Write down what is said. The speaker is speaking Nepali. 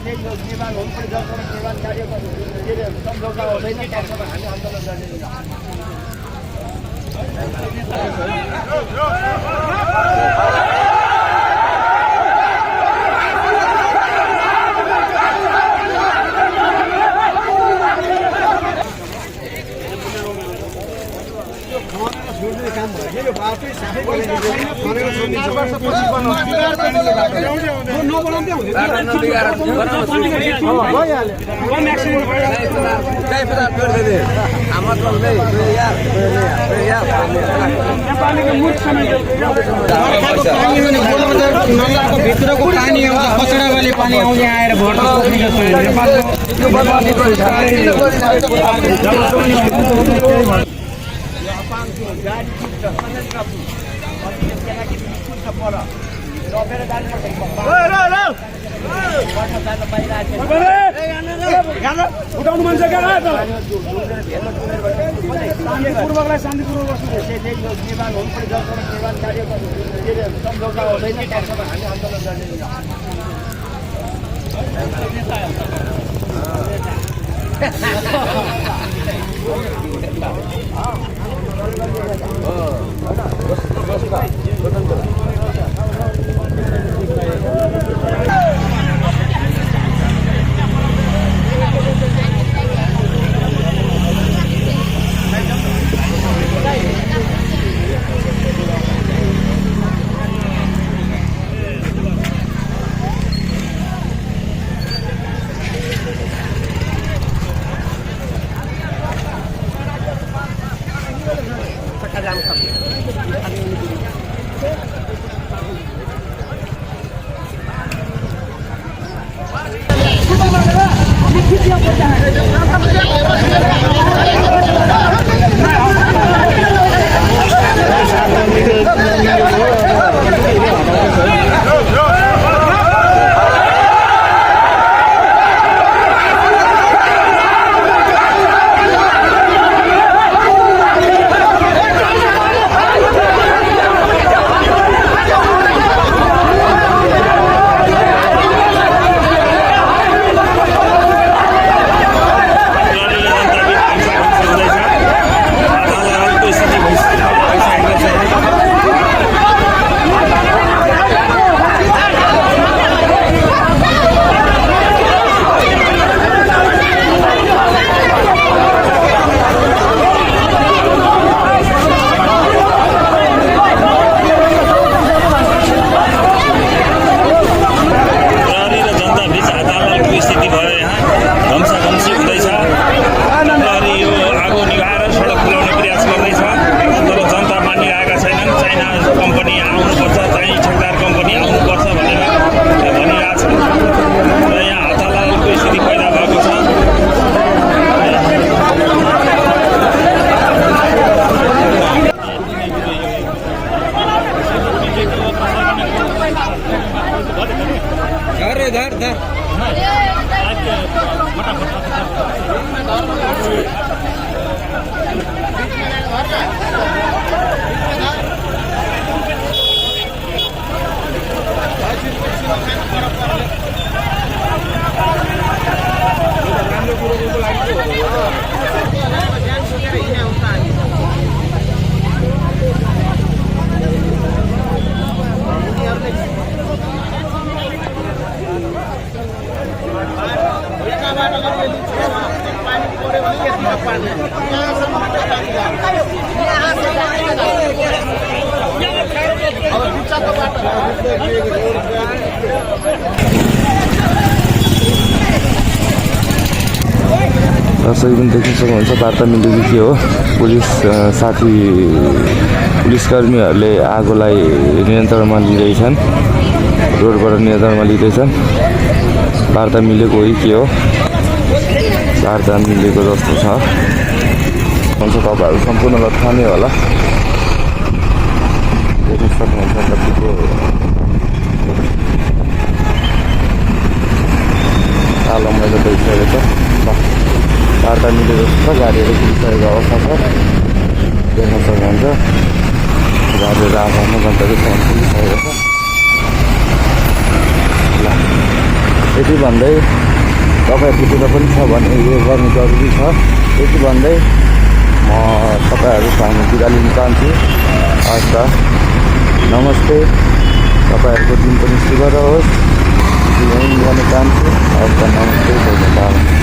निर्माण हुनुपर्ने जलसम्म निर्माण कार्यको सम्झौता हुँदैन तबसम्म हामी आन्दोलन गर्ने भित्रको पानी आउँछ कचडा वाले पानी आउँछ आएर भोट उठाउनु मन छ पूर्वकलाई शान्तिपूर्वक बस्नु निर्माण हुनुपर्ने जलसम्म निर्माण कार्यको सम्झौता हुँदैन तबसम्म हामी आन्दोलन गर्ने दर्शक पनि देख्न सक्नुहुन्छ वार्ता मिलेको के हो पुलिसकर्मीहरूले आगोलाई नियन्त्रणमा लिँदैछन् रोडबाट नियन्त्रणमा लिँदैछन् वार्ता मिलेको हो के हो वार्ता मिलेको जस्तो छ हुन्छ तपाईहरु सम्पूर्णलाई थाहा नै होला देख्न सक्नुहुन्छ कतिको कालो मैलो भइसकेको छ वार्ता मिलेको छ गाडीहरू पुगिसकेको अवस्था छ देख्न सक्नुहुन्छ गाडीहरू आफ्नो गन्तव्यसम्म पुगिसकेको छ ल यति भन्दै तपाईँहरूकोतिर पनि छ भने यो गर्नु जरुरी छ। यति भन्दै म तपाईँहरूको हामी बिदा लिन चाहन्छु। हस् त, नमस्ते। तपाईँहरूको दिन पनि शुभ रहोस्, यही गर्न चाहन्छु। हस् त, नमस्ते, धन्यवाद।